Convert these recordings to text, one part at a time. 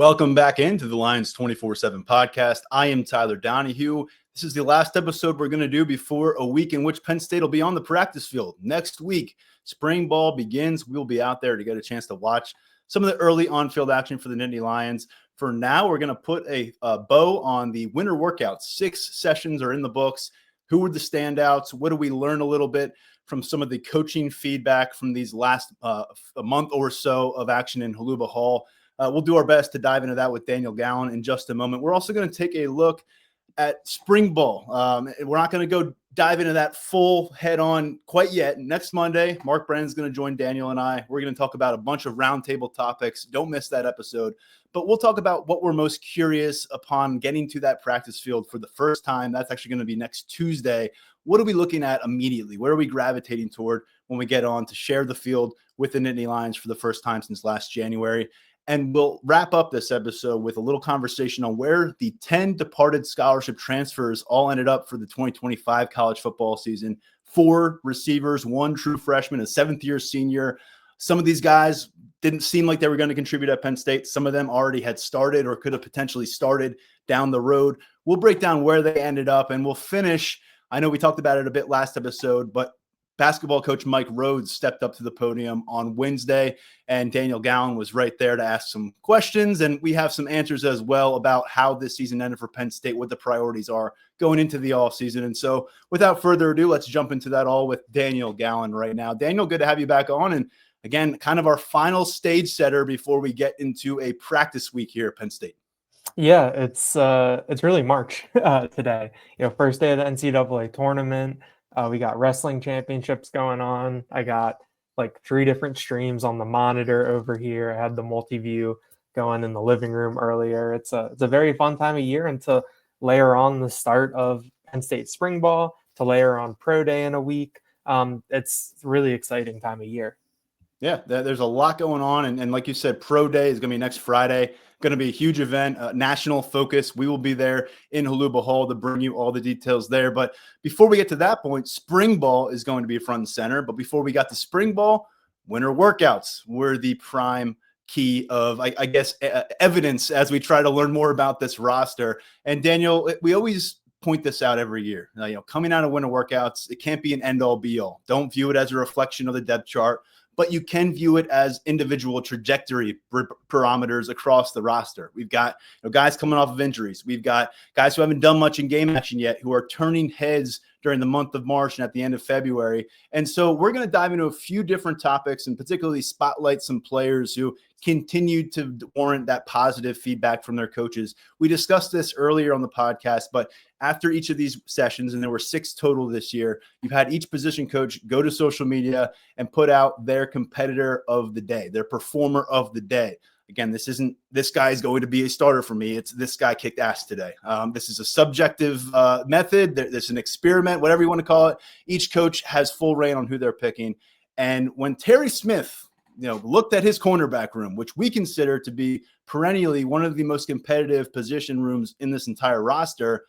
Welcome back into the Lions 24/7 podcast. I am Tyler Donahue. This is the last episode we're going to do before a week in which Penn State will be on the practice field. Next week, spring ball begins. We'll be out there to get a chance to watch some of the early on-field action for the Nittany Lions. For now, we're going to put a bow on the winter workouts. 6 sessions are in the books. Who were the standouts? What do we learn a little bit from some of the coaching feedback from these last a month or so of action in Holuba Hall? We'll do our best to dive into that with Daniel Gallen in just a moment. We're also going to take a look at spring ball. We're not going to go dive into that full head on quite yet. Next Monday, Mark Brennan's going to join Daniel and I. We're going to talk about a bunch of roundtable topics. Don't miss that episode. But we'll talk about what we're most curious upon getting to that practice field for the first time. That's actually going to be next Tuesday. What are we looking at immediately? Where are we gravitating toward when we get on to share the field with the Nittany Lions for the first time since last January? And we'll wrap up this episode with a little conversation on where the 10 departed scholarship transfers all ended up for the 2025 college football season. 4 receivers, 1 true freshman, a 7th-year senior. Some of these guys didn't seem like they were going to contribute at Penn State. Some of them already had started or could have potentially started down the road. We'll break down where they ended up, and we'll finish. I know we talked about it a bit last episode, but basketball coach Mike Rhodes stepped up to the podium on Wednesday, and Daniel Gallen was right there to ask some questions. And we have some answers as well about how this season ended for Penn State, what the priorities are going into the offseason. And so without further ado, let's jump into that all with Daniel Gallen right now. Daniel, good to have you back on. And again, kind of our final stage setter before we get into a practice week here at Penn State. Yeah, it's really March today. First day of the NCAA tournament. We got wrestling championships going on. I got like 3 different streams on the monitor over here. I had the multi-view going in the living room earlier. It's a very fun time of year, and to layer on the start of Penn State spring ball, to layer on pro day in a week, it's a really exciting time of year. Yeah, there's a lot going on. And like you said, Pro Day is going to be next Friday. Going to be a huge event, national focus. We will be there in Holuba Hall to bring you all the details there. But before we get to that point, spring ball is going to be front and center. But before we got to spring ball, winter workouts were the prime key of, I guess, evidence as we try to learn more about this roster. And Daniel, we always point this out every year. Coming out of winter workouts, it can't be an end-all be-all. Don't view it as a reflection of the depth chart, but you can view it as individual trajectory parameters across the roster. We've got guys coming off of injuries. We've got guys who haven't done much in game action yet who are turning heads during the month of March and at the end of February. And so we're going to dive into a few different topics and particularly spotlight some players who continued to warrant that positive feedback from their coaches. We discussed this earlier on the podcast, but after each of these sessions, and there were 6 total this year, you've had each position coach go to social media and put out their competitor of the day, their performer of the day. Again, this isn't this guy is going to be a starter for me. It's this guy kicked ass today. This is a subjective method. There's an experiment, whatever you want to call it. Each coach has full reign on who they're picking. And when Terry Smith looked at his cornerback room, which we consider to be perennially one of the most competitive position rooms in this entire roster,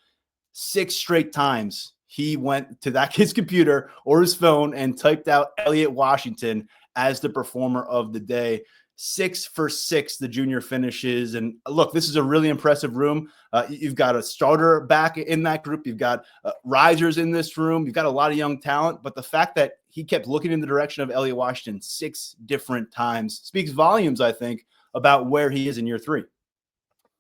6 straight times he went to that kid's computer or his phone and typed out Elliott Washington as the performer of the day. 6 for 6, the junior finishes. And look, this is a really impressive room. You've got a starter back in that group. You've got risers in this room. You've got a lot of young talent. But the fact that he kept looking in the direction of Elliott Washington 6 different times speaks volumes, I think, about where he is in year 3.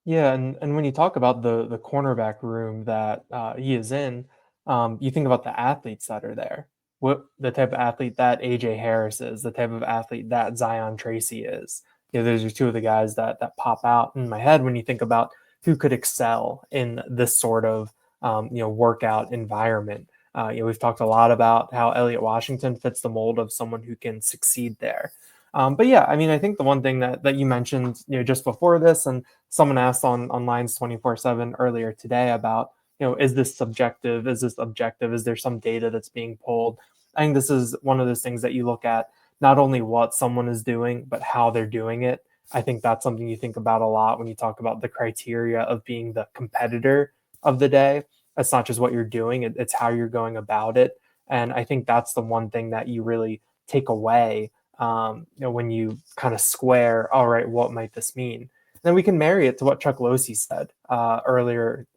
Yeah, and when you talk about the cornerback room that he is in, you think about the athletes that are there. What the type of athlete that AJ Harris is, the type of athlete that Zion Tracy is. Those are 2 of the guys that pop out in my head when you think about who could excel in this sort of workout environment. We've talked a lot about how Elliott Washington fits the mold of someone who can succeed there. But yeah, I mean, I think the one thing that you mentioned, just before this, and someone asked on Lions 24/7 earlier today about, is this subjective? Is this objective? Is there some data that's being pulled? I think this is one of those things that you look at, not only what someone is doing, but how they're doing it. I think that's something you think about a lot when you talk about the criteria of being the competitor of the day. It's not just what you're doing, it's how you're going about it. And I think that's the one thing that you really take away when you kind of square, all right, what might this mean? then we can marry it to what Chuck Losey said earlier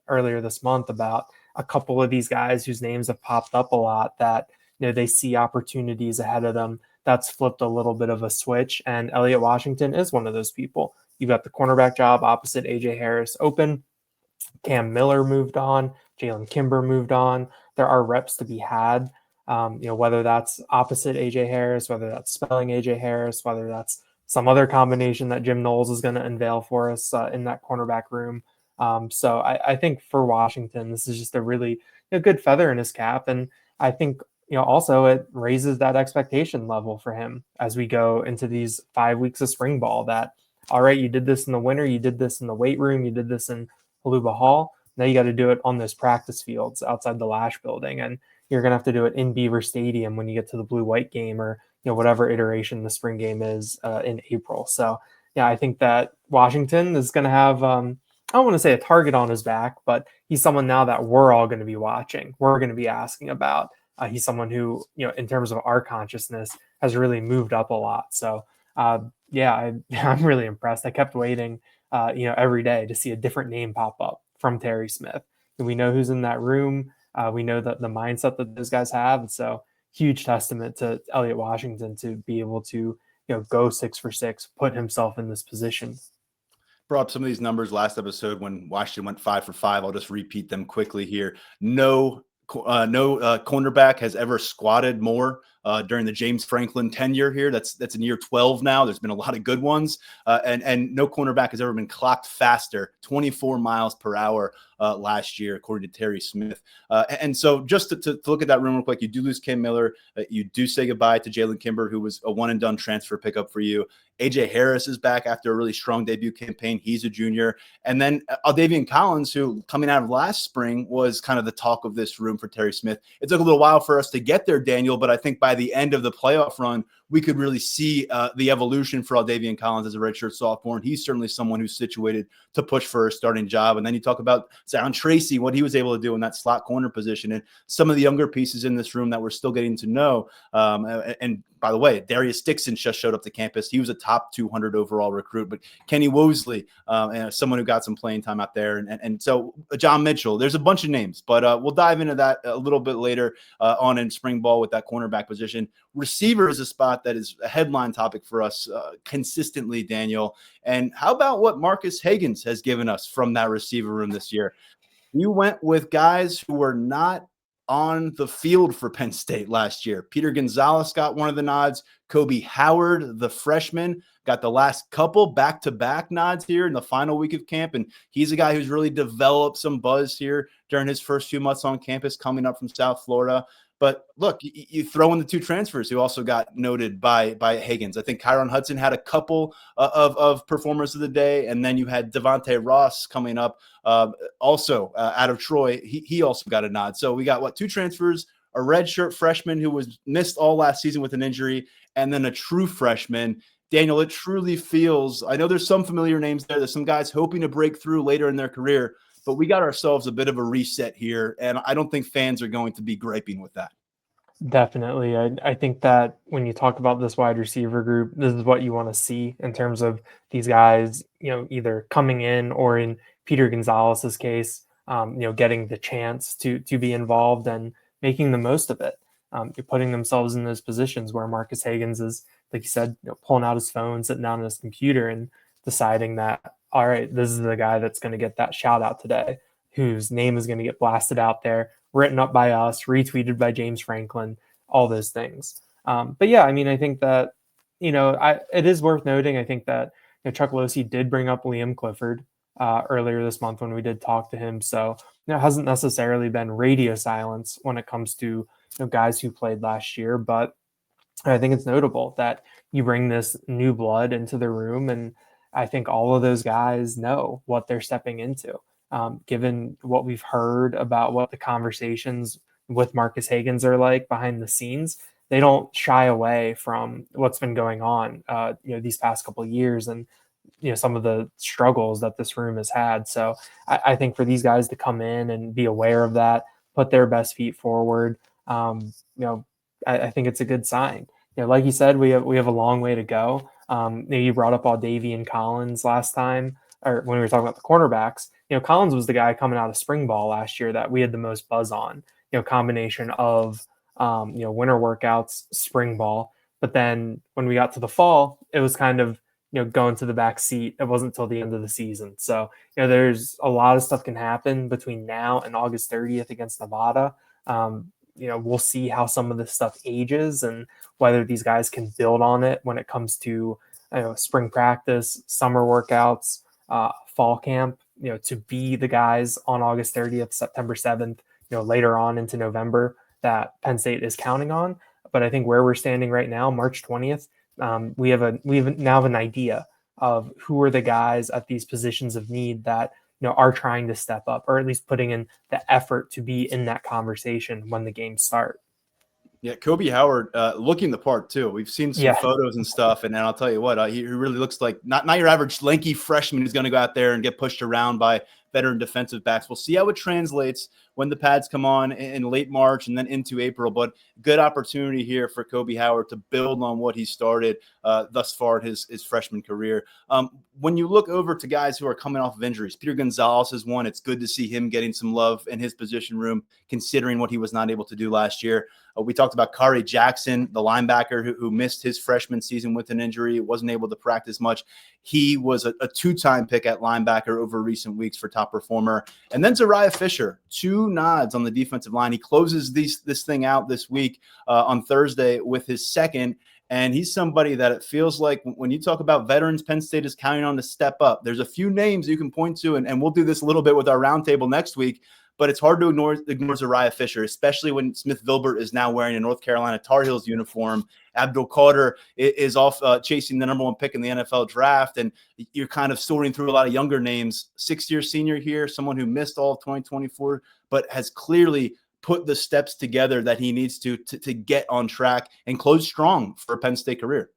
this month about a couple of these guys whose names have popped up a lot that they see opportunities ahead of them. That's flipped a little bit of a switch, and Elliott Washington is one of those people. You've got the cornerback job opposite AJ Harris open. Cam Miller moved on. Jalen Kimber moved on. There are reps to be had. Whether that's opposite AJ Harris, whether that's spelling AJ Harris, whether that's some other combination that Jim Knowles is going to unveil for us in that cornerback room. So I think for Washington, this is just a really good feather in his cap. And I think, also it raises that expectation level for him as we go into these 5 weeks of spring ball that, all right, you did this in the winter, you did this in the weight room, you did this in Haluba Hall. Now you got to do it on those practice fields outside the Lash building. And you're going to have to do it in Beaver Stadium when you get to the blue-white game or, whatever iteration the spring game is in April. So, yeah, I think that Washington is going to have, I don't want to say a target on his back, but he's someone now that we're all going to be watching. We're going to be asking about. He's someone who, in terms of our consciousness, has really moved up a lot. So, I'm really impressed. I kept waiting, every day to see a different name pop up from Terry Smith. And we know who's in that room. We know that the mindset that those guys have. And so huge testament to Elliott Washington to be able to, go 6 for 6, put himself in this position. Brought up some of these numbers last episode when Washington went 5 for 5. I'll just repeat them quickly here. No cornerback has ever squatted more during the James Franklin tenure here. That's in year 12 now. There's been a lot of good ones, and no cornerback has ever been clocked faster, 24 miles per hour last year, according to Terry Smith. And so just to look at that room real quick, you do lose Cam Miller. You do say goodbye to Jalen Kimber, who was a one-and-done transfer pickup for you. AJ Harris is back after a really strong debut campaign. He's a junior. And then Aldavian Collins, who coming out of last spring was kind of the talk of this room for Terry Smith. It took a little while for us to get there, Daniel, but I think by the end of the playoff run, we could really see the evolution for Aldavian Collins as a redshirt sophomore. And he's certainly someone who's situated to push for a starting job. And then you talk about Zion Tracy, what he was able to do in that slot corner position, and some of the younger pieces in this room that we're still getting to know. And by the way, Darius Dixon just showed up to campus. He was a top 200 overall recruit, but Kenny Wosley, someone who got some playing time out there. And so John Mitchell, there's a bunch of names, but we'll dive into that a little bit later on in spring ball with that cornerback position. Receiver is a spot that is a headline topic for us consistently, Daniel. And how about what Marcus Hagans has given us from that receiver room this year? You went with guys who were not on the field for Penn State last year. Peter Gonzalez got one of the nods. Kobe Howard, the freshman, got the last couple back-to-back nods here in the final week of camp. And he's a guy who's really developed some buzz here during his first few months on campus coming up from South Florida. But look, you throw in the two transfers who also got noted by Hagans. I think Kyron Hudson had a couple of performers of the day, and then you had Devontae Ross coming up also out of Troy. He also got a nod. So we got, two transfers, a redshirt freshman who was missed all last season with an injury, and then a true freshman. Daniel, it truly feels – I know there's some familiar names there. There's some guys hoping to break through later in their career, but we got ourselves a bit of a reset here, and I don't think fans are going to be griping with that. Definitely. I think that when you talk about this wide receiver group, this is what you want to see in terms of these guys, either coming in or in Peter Gonzalez's case, getting the chance to be involved and making the most of it. You're putting themselves in those positions where Marcus Hagans is, like you said, pulling out his phone, sitting down on his computer and deciding that, all right, this is the guy that's going to get that shout out today, whose name is going to get blasted out there, written up by us, retweeted by James Franklin, all those things. But yeah, I mean, I think that, it is worth noting. I think that Chuck Losey did bring up Liam Clifford earlier this month when we did talk to him. So it hasn't necessarily been radio silence when it comes to guys who played last year, but I think it's notable that you bring this new blood into the room, and I think all of those guys know what they're stepping into. Given what we've heard about what the conversations with Marcus Hagans are like behind the scenes, they don't shy away from what's been going on, these past couple of years and, some of the struggles that this room has had. So I think for these guys to come in and be aware of that, put their best feet forward, I think it's a good sign. Like you said, we have a long way to go. You brought up Aldavian Collins last time. or when we were talking about the cornerbacks, Collins was the guy coming out of spring ball last year that we had the most buzz on, combination of, winter workouts, spring ball. But then when we got to the fall, it was kind of, going to the back seat. It wasn't until the end of the season. So, there's a lot of stuff can happen between now and August 30th against Nevada. We'll see how some of this stuff ages and whether these guys can build on it when it comes to spring practice, summer workouts, fall camp, to be the guys on August 30th, September 7th, later on into November that Penn State is counting on. But I think where we're standing right now, March 20th, we now have an idea of who are the guys at these positions of need that are trying to step up, or at least putting in the effort to be in that conversation when the games start. Yeah, Kobe Howard looking the part too. We've seen some photos and stuff, and I'll tell you what, he really looks like not your average lanky freshman who's going to go out there and get pushed around by veteran defensive backs. We'll see how it translates when the pads come on in late March and then into April. But good opportunity here for Kobe Howard to build on what he started thus far in his freshman career. When you look over to guys who are coming off of injuries, Peter Gonzalez is one. It's good to see him getting some love in his position room, considering what he was not able to do last year. We talked about Kari Jackson, the linebacker who missed his freshman season with an injury, wasn't able to practice much. He was a two-time pick at linebacker over recent weeks for top performer. And then Zariah Fisher, 2 nods on the defensive line. He closes this thing out this week on Thursday with his second. And he's somebody that it feels like when you talk about veterans, Penn State is counting on to step up. There's a few names you can point to, and we'll do this a little bit with our roundtable next week. But it's hard to ignore Zariah Fisher, especially when Smith Vilbert is now wearing a North Carolina Tar Heels uniform. Abdul Carter is off chasing the number 1 pick in the NFL draft, and you're kind of sorting through a lot of younger names. 6-year senior here, someone who missed all of 2024, but has clearly put the steps together that he needs to get on track and close strong for a Penn State career.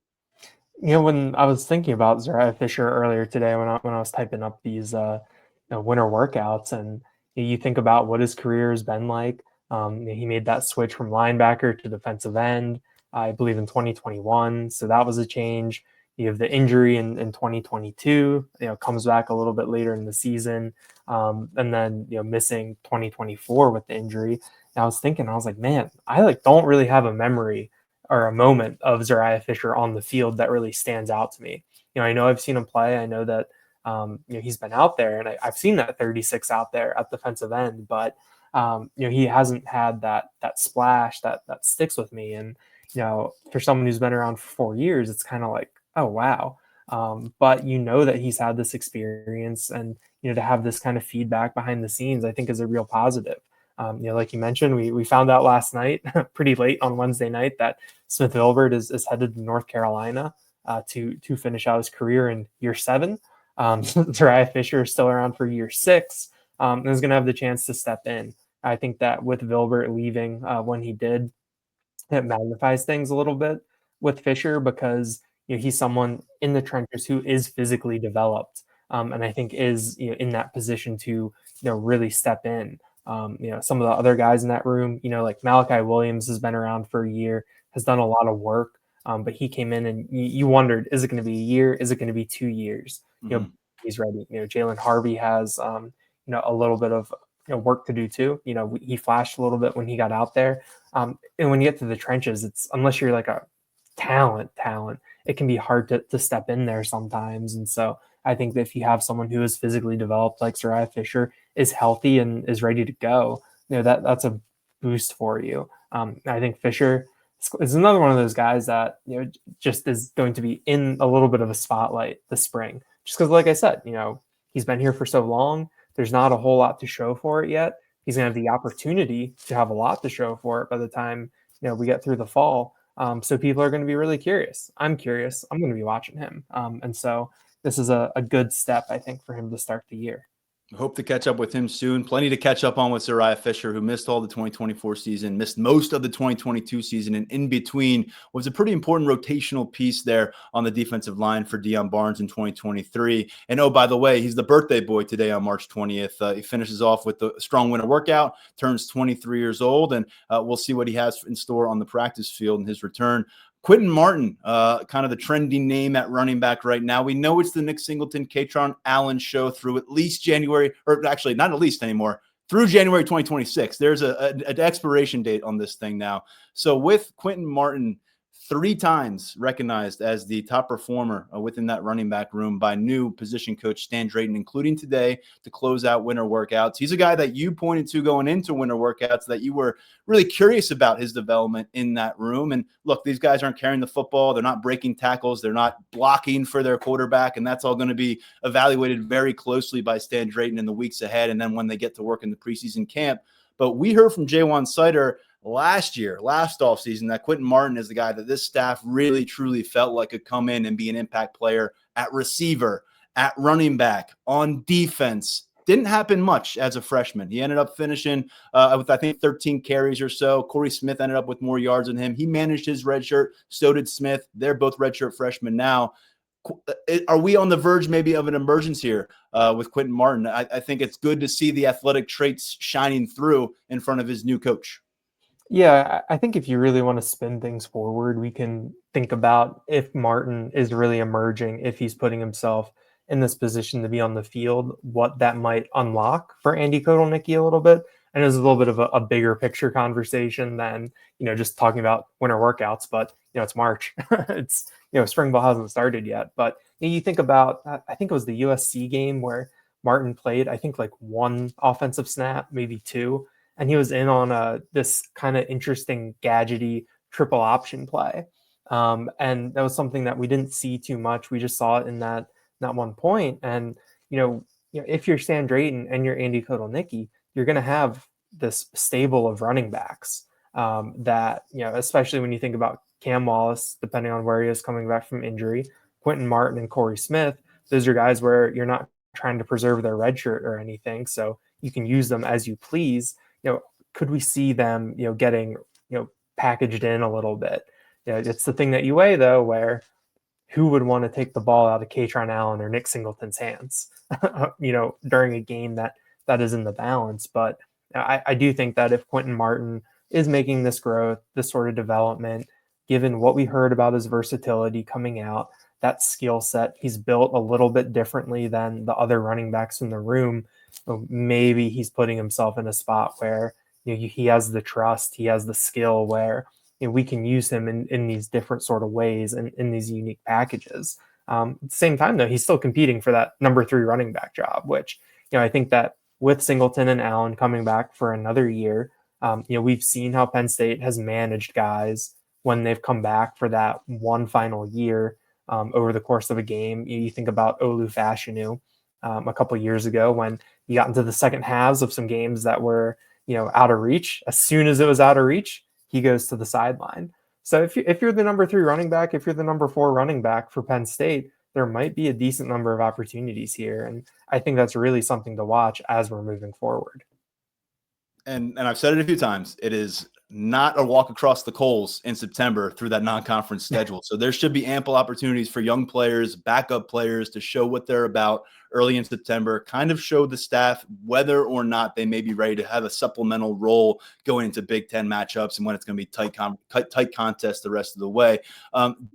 When I was thinking about Zariah Fisher earlier today, when I was typing up these winter workouts, and you think about what his career has been like. He made that switch from linebacker to defensive end, I believe, in 2021. So that was a change. You have the injury in 2022, comes back a little bit later in the season. And then, missing 2024 with the injury. And I was thinking, I was like, man, I don't really have a memory or a moment of Zariah Fisher on the field that really stands out to me. I know I've seen him play. I know that, he's been out there, and I've seen that 36 out there at defensive end, but he hasn't had that splash that sticks with me. And for someone who's been around for 4 years, it's kind of like, oh wow. But that he's had this experience, and to have this kind of feedback behind the scenes, I think is a real positive. Like you mentioned, we found out last night, pretty late on Wednesday night, that Smith Vilbert is headed to North Carolina to finish out his career in year 7. Zariah Fisher is still around for year 6 and is going to have the chance to step in. I think that with Vilbert leaving when he did, it magnifies things a little bit with Fisher, because he's someone in the trenches who is physically developed, and I think is in that position to really step in. Some of the other guys in that room, like Malachi Williams has been around for a year, has done a lot of work, but he came in and you wondered, is it going to be a year? Is it going to be 2 years? He's ready. Jalen Harvey has, a little bit of work to do too. He flashed a little bit when he got out there. And when you get to the trenches, it's, unless you're like a talent, it can be hard to step in there sometimes. And so I think that if you have someone who is physically developed, like Zariah Fisher, is healthy and is ready to go, that's a boost for you. I think Fisher is another one of those guys that, just is going to be in a little bit of a spotlight this spring. Just because, like I said, he's been here for so long. There's not a whole lot to show for it yet. He's going to have the opportunity to have a lot to show for it by the time we get through the fall. So people are going to be really curious. I'm curious. I'm going to be watching him. And so this is a good step, I think, for him to start the year. Hope to catch up with him soon. Plenty to catch up on with Zariah Fisher, who missed all the 2024 season, missed most of the 2022 season, and in between was a pretty important rotational piece there on the defensive line for Deion Barnes in 2023. And oh, by the way, he's the birthday boy today on March 20th. He finishes off with the strong winter workout, turns 23 years old, and we'll see what he has in store on the practice field in his return. Quentin Martin, kind of the trendy name at running back right now. We know it's the Nick Singleton, Katron Allen show through at least January, or actually not at least anymore, through January 2026. There's an expiration date on this thing now. So with Quentin Martin 3 times recognized as the top performer within that running back room by new position coach Stan Drayton, including today to close out winter workouts. He's a guy that you pointed to going into winter workouts that you were really curious about his development in that room. And look, these guys aren't carrying the football. They're not breaking tackles. They're not blocking for their quarterback. And that's all going to be evaluated very closely by Stan Drayton in the weeks ahead. And then when they get to work in the preseason camp. But we heard from Jaywan Sider last offseason, that Quentin Martin is the guy that this staff really, truly felt like could come in and be an impact player at receiver, at running back, on defense. Didn't happen much as a freshman. He ended up finishing with, I think, 13 carries or so. Corey Smith ended up with more yards than him. He managed his red shirt. So did Smith. They're both redshirt freshmen now. Are we on the verge maybe of an emergence here with Quentin Martin? I think it's good to see the athletic traits shining through in front of his new coach. Yeah, I think if you really want to spin things forward, we can think about if Martin is really emerging, if he's putting himself in this position to be on the field, what that might unlock for Andy Kotelnicki a little bit. And it's a little bit of a bigger picture conversation than, just talking about winter workouts, but, it's March. It's, spring ball hasn't started yet. But you think about, I think it was the USC game where Martin played, I think like 1 offensive snap, maybe 2. And he was in on this kind of interesting gadgety triple option play. And that was something that we didn't see too much. We just saw it in that one point. And, if you're Stan Drayton and you're Andy Kotelnicki, you're going to have this stable of running backs that, especially when you think about Cam Wallace, depending on where he is coming back from injury, Quentin Martin and Corey Smith, those are guys where you're not trying to preserve their red shirt or anything. So you can use them as you please. Could we see them, getting, packaged in a little bit? It's the thing that you weigh, though, where who would want to take the ball out of Katron Allen or Nick Singleton's hands, during a game that is in the balance. But I do think that if Quentin Martin is making this growth, this sort of development, given what we heard about his versatility coming out, that skill set, he's built a little bit differently than the other running backs in the room. Maybe he's putting himself in a spot where he has the trust, he has the skill where we can use him in these different sort of ways and in these unique packages. At the same time, though, he's still competing for that number 3 running back job, which I think that with Singleton and Allen coming back for another year, we've seen how Penn State has managed guys when they've come back for that one final year over the course of a game. You think about Olu Fashanu a couple of years ago when you got into the second halves of some games that were, out of reach. As soon as it was out of reach, he goes to the sideline. So if you're the number 3 running back, if you're the number 4 running back for Penn State, there might be a decent number of opportunities here. And I think that's really something to watch as we're moving forward. And I've said it a few times, it is not a walk across the coals in September through that non-conference schedule. So there should be ample opportunities for young players, backup players to show what they're about early in September, kind of show the staff whether or not they may be ready to have a supplemental role going into Big Ten matchups and when it's going to be tight contest the rest of the way.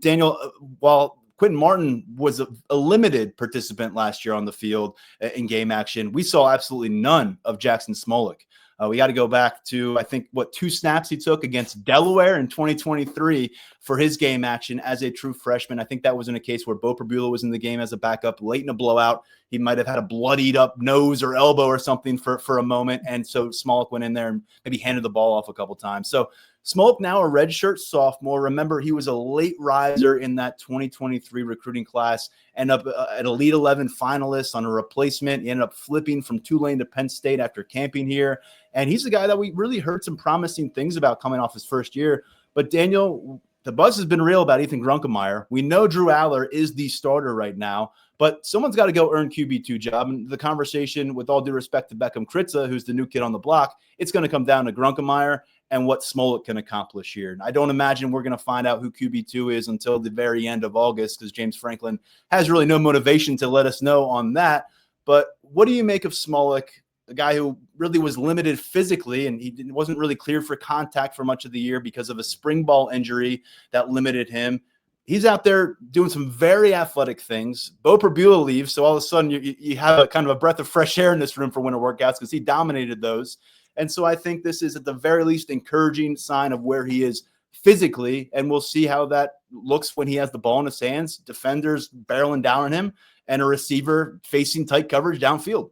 Daniel, while Quentin Martin was a limited participant last year on the field in game action, we saw absolutely none of Jackson Smolik. We got to go back to, I think, 2 snaps he took against Delaware in 2023 for his game action as a true freshman. I think that was in a case where Bo Perbula was in the game as a backup late in a blowout. He might have had a bloodied up nose or elbow or something for a moment. And so Smolik went in there and maybe handed the ball off a couple times. So Smolik, now a redshirt sophomore. Remember, he was a late riser in that 2023 recruiting class, ended up an Elite 11 finalist on a replacement. He ended up flipping from Tulane to Penn State after camping here. And he's the guy that we really heard some promising things about coming off his first year. But Daniel, the buzz has been real about Ethan Grunkemeyer. We know Drew Aller is the starter right now, but someone's got to go earn QB2 job. And the conversation, with all due respect to Beckham Kritza, who's the new kid on the block, it's going to come down to Grunkemeyer and what Smolik can accomplish here. And I don't imagine we're going to find out who QB2 is until the very end of August, because James Franklin has really no motivation to let us know on that. But what do you make of Smolik a guy who really was limited physically, and he wasn't really cleared for contact for much of the year because of a spring ball injury that limited him. He's out there doing some very athletic things. Bo Perbula leaves, so all of a sudden you have a kind of a breath of fresh air in this room for winter workouts because he dominated those. And so I think this is at the very least encouraging sign of where he is physically, and we'll see how that looks when he has the ball in his hands, defenders barreling down on him, and a receiver facing tight coverage downfield.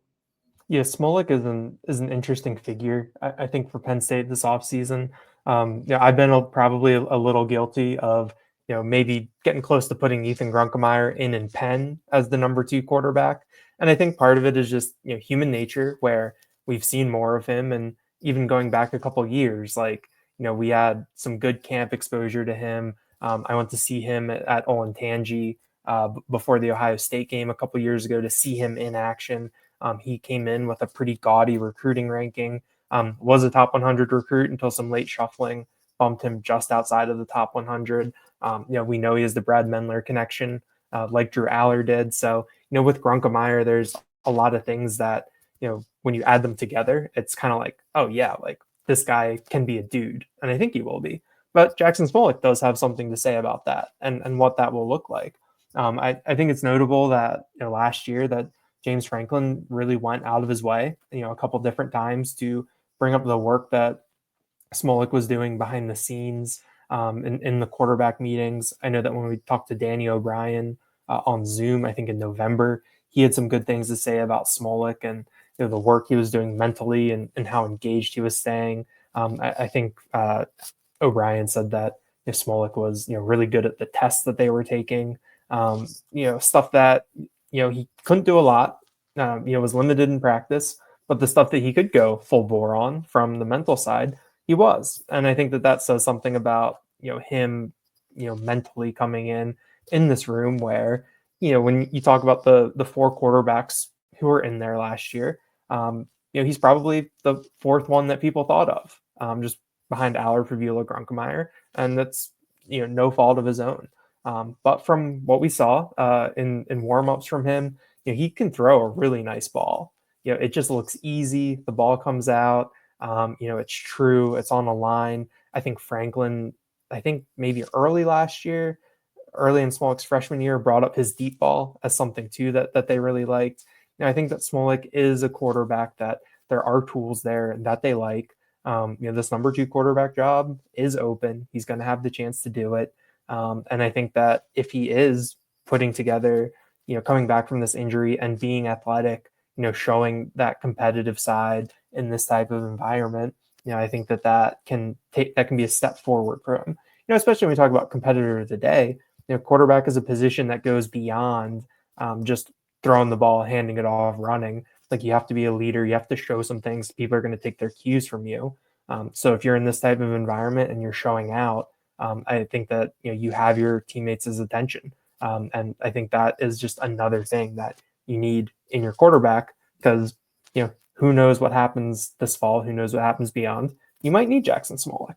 Yeah, Smolik is an interesting figure, I think, for Penn State this offseason. I've been probably a little guilty of maybe getting close to putting Ethan Grunkemeyer in Penn as the number 2 quarterback. And I think part of it is just human nature, where we've seen more of him. And even going back a couple years, like we had some good camp exposure to him. I went to see him at Olentangy before the Ohio State game a couple years ago to see him in action. He came in with a pretty gaudy recruiting ranking, was a top 100 recruit until some late shuffling bumped him just outside of the top 100. We know he has the Brad Mendler connection, like Drew Aller did. So, with Grunkemeyer, there's a lot of things that, when you add them together, it's kind of like, oh yeah, like this guy can be a dude. And I think he will be. But Jackson Smolik does have something to say about that and what that will look like. I think it's notable that last year that James Franklin really went out of his way, a couple different times to bring up the work that Smolik was doing behind the scenes in the quarterback meetings. I know that when we talked to Danny O'Brien on Zoom, I think in November, he had some good things to say about Smolik and the work he was doing mentally and how engaged he was staying. I think O'Brien said that Smolik was really good at the tests that they were taking. Stuff that he couldn't do a lot. Was limited in practice, but the stuff that he could go full bore on from the mental side, he was. And I think that says something about him mentally coming in this room where when you talk about the 4 quarterbacks who were in there last year, he's probably the 4th one that people thought of, just behind Aller, Perbula, Grunkemeyer, and that's no fault of his own. But from what we saw in warm-ups from him, he can throw a really nice ball. It just looks easy. The ball comes out. It's true. It's on a line. I think Franklin, maybe early last year, early in Smolik's freshman year, brought up his deep ball as something too that they really liked. I think that Smolik is a quarterback that there are tools there and that they like. This number 2 quarterback job is open. He's going to have the chance to do it. And I think that if he is putting together, coming back from this injury and being athletic, showing that competitive side in this type of environment, I think that can be a step forward for him. Especially when we talk about competitor of the day, quarterback is a position that goes beyond just throwing the ball, handing it off, running. Like you have to be a leader. You have to show some things. People are going to take their cues from you. So if you're in this type of environment and you're showing out, I think that you have your teammates' attention, and I think that is just another thing that you need in your quarterback because who knows what happens this fall? Who knows what happens beyond? You might need Jackson Smolik.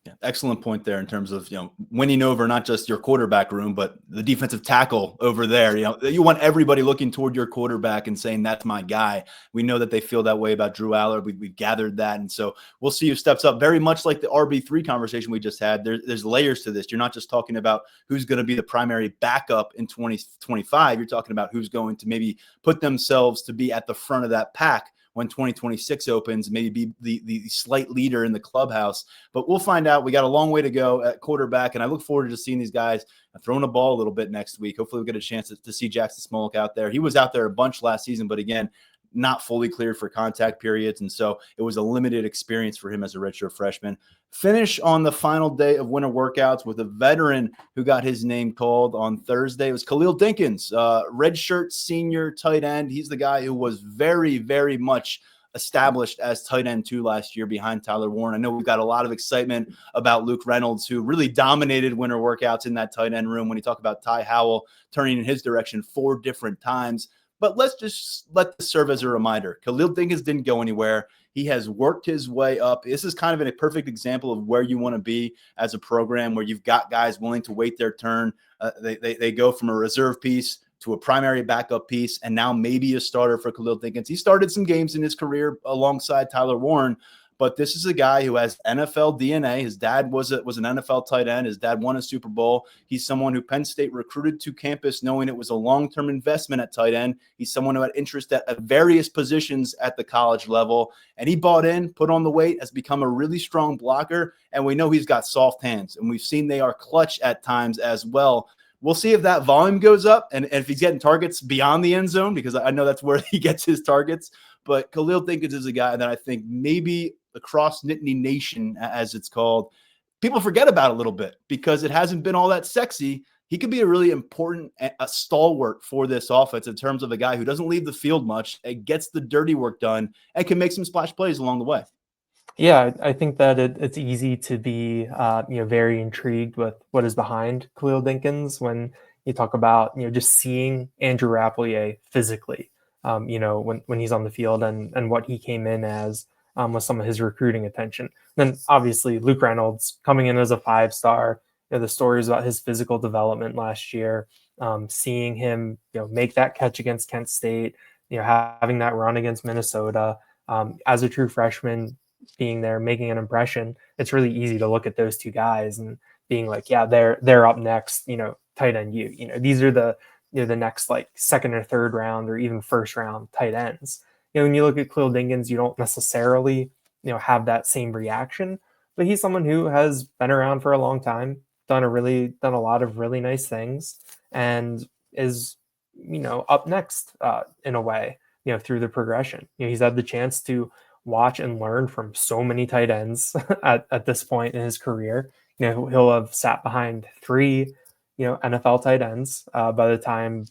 Yeah, excellent point there in terms of winning over not just your quarterback room, but the defensive tackle over there. You want everybody looking toward your quarterback and saying that's my guy. We know that they feel that way about Drew Aller. We've gathered that, and so we'll see who steps up. Very much like the RB3 conversation we just had. There's layers to this. You're not just talking about who's going to be the primary backup in 2025. You're talking about who's going to maybe put themselves to be at the front of that pack when 2026 opens, maybe be the slight leader in the clubhouse. But we'll find out. We got a long way to go at quarterback, and I look forward to seeing these guys throwing the ball a little bit next week. Hopefully we'll get a chance to see Jackson Smolik out there. He was out there a bunch last season, but again, not fully cleared for contact periods, and so it was a limited experience for him as a redshirt freshman. Finish on the final day of winter workouts with a veteran who got his name called on Thursday. It was Khalil Dinkins, redshirt senior tight end. He's the guy who was very, very much established as tight end 2 last year behind Tyler Warren. I know we've got a lot of excitement about Luke Reynolds, who really dominated winter workouts in that tight end room when you talk about Ty Howell turning in his direction 4 different times. But let's just let this serve as a reminder. Khalil Dinkins didn't go anywhere. He has worked his way up. This is kind of a perfect example of where you want to be as a program, where you've got guys willing to wait their turn. They go from a reserve piece to a primary backup piece and now maybe a starter for Khalil Dinkins. He started some games in his career alongside Tyler Warren, but this is a guy who has NFL DNA. His dad was an NFL tight end. His dad won a Super Bowl. He's someone who Penn State recruited to campus knowing it was a long-term investment at tight end. He's someone who had interest at various positions at the college level, and he bought in, put on the weight, has become a really strong blocker, and we know he's got soft hands, and we've seen they are clutch at times as well. We'll see if that volume goes up and if he's getting targets beyond the end zone, because I know that's where he gets his targets. But Khalil Dinkins is a guy that I think maybe across Nittany Nation, as it's called, people forget about a little bit because it hasn't been all that sexy. He could be a really important a stalwart for this offense in terms of a guy who doesn't leave the field much and gets the dirty work done and can make some splash plays along the way. Yeah, I think that it's easy to be very intrigued with what is behind Khalil Dinkins when you talk about just seeing Andrew Rappleyea physically, when he's on the field and what he came in as with some of his recruiting attention. Then obviously Luke Reynolds coming in as a 5-star. The stories about his physical development last year, seeing him make that catch against Kent State, having that run against Minnesota as a true freshman. Being there, making an impression, it's really easy to look at those two guys and being like, yeah, they're up next, tight end these are the the next like second or third round or even first round tight ends. When you look at Khalil Dinkins, you don't necessarily have that same reaction, but he's someone who has been around for a long time, done a lot of really nice things, and is up next in a way through the progression. He's had the chance to watch and learn from so many tight ends at this point in his career. He'll have sat behind 3, NFL tight ends by the time,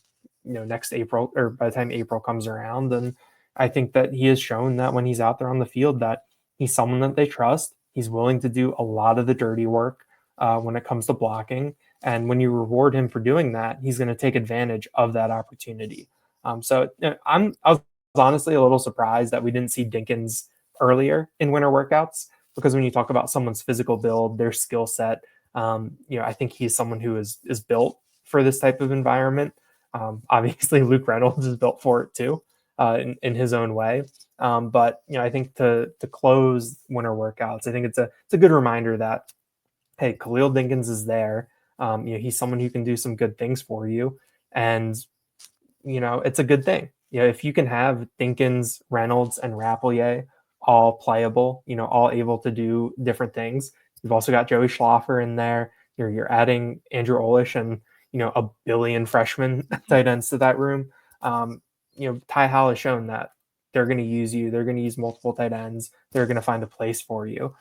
next April, or by the time April comes around. And I think that he has shown that when he's out there on the field, that he's someone that they trust. He's willing to do a lot of the dirty work when it comes to blocking. And when you reward him for doing that, he's going to take advantage of that opportunity. I was honestly a little surprised that we didn't see Dinkins earlier in winter workouts, because when you talk about someone's physical build, their skill set, I think he's someone who is built for this type of environment. Obviously, Luke Reynolds is built for it too, in his own way. But I think to close winter workouts, I think it's a good reminder that, hey, Khalil Dinkins is there. He's someone who can do some good things for you, and it's a good thing. If you can have Dinkins, Reynolds, and Rappleyea all playable, all able to do different things. You've also got Joey Schlaffer in there. You're adding Andrew Olish and a billion freshman tight ends to that room. Ty Howell has shown that they're going to use you. They're going to use multiple tight ends. They're going to find a place for you.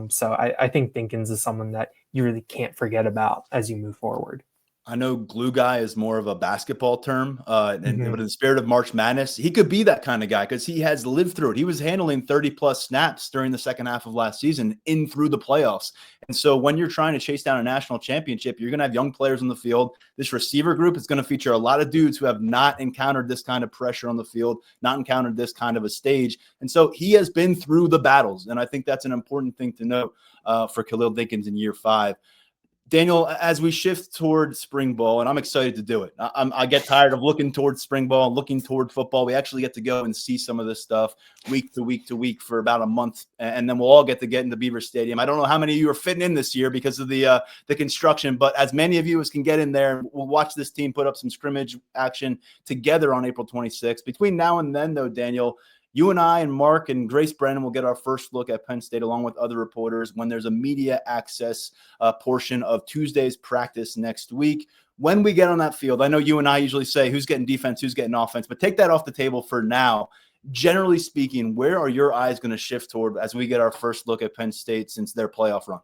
So I think Dinkins is someone that you really can't forget about as you move forward. I know glue guy is more of a basketball term, but in the spirit of March Madness, he could be that kind of guy because he has lived through it. He was handling 30-plus snaps during the second half of last season in through the playoffs. And so when you're trying to chase down a national championship, you're going to have young players on the field. This receiver group is going to feature a lot of dudes who have not encountered this kind of pressure on the field, not encountered this kind of a stage. And so he has been through the battles. And I think that's an important thing to note for Khalil Dinkins in year 5. Daniel, as we shift toward spring ball, and I'm excited to do it. I get tired of looking toward spring ball and looking toward football. We actually get to go and see some of this stuff week to week to week for about a month, and then we'll all get into Beaver Stadium. I don't know how many of you are fitting in this year because of the construction, but as many of you as can get in there, we'll watch this team put up some scrimmage action together on April 26th. Between now and then, though, Daniel, you and I and Mark and Grace Brennan will get our first look at Penn State along with other reporters when there's a media access portion of Tuesday's practice next week. When we get on that field, I know you and I usually say who's getting defense, who's getting offense, but take that off the table for now. Generally speaking, where are your eyes going to shift toward as we get our first look at Penn State since their playoff run?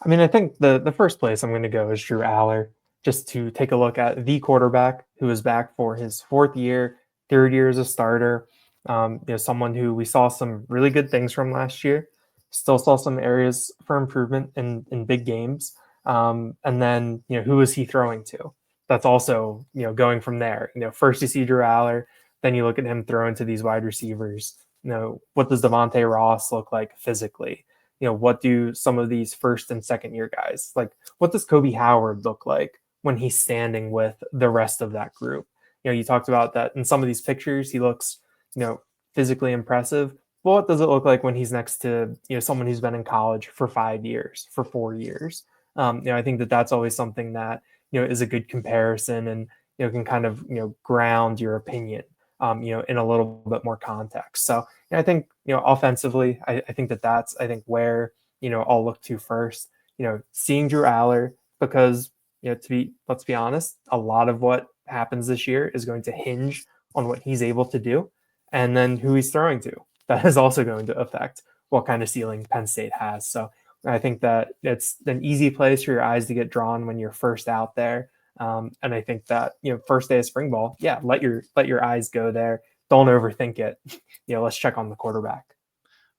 I mean, I think the first place I'm going to go is Drew Aller, just to take a look at the quarterback who is back for his 4th year, 3rd year as a starter. Someone who we saw some really good things from last year, still saw some areas for improvement in big games. And then, who is he throwing to? That's also, going from there. First you see Drew Aller, then you look at him throwing to these wide receivers. What does Devontae Ross look like physically? What do some of these first and second year guys like? What does Kobe Howard look like when he's standing with the rest of that group? You talked about that in some of these pictures, he looks, physically impressive. Well, what does it look like when he's next to, someone who's been in college for 5 years, for 4 years? I think that that's always something that, is a good comparison and, can kind of, ground your opinion, in a little bit more context. So I think, offensively, I think that's, where, I'll look to first, seeing Drew Aller, because, let's be honest, a lot of what happens this year is going to hinge on what he's able to do and then who he's throwing to. That is also going to affect what kind of ceiling Penn State has. So I think that it's an easy place for your eyes to get drawn when you're first out there. And I think that, first day of spring ball, yeah, let your eyes go there. Don't overthink it. Let's check on the quarterback.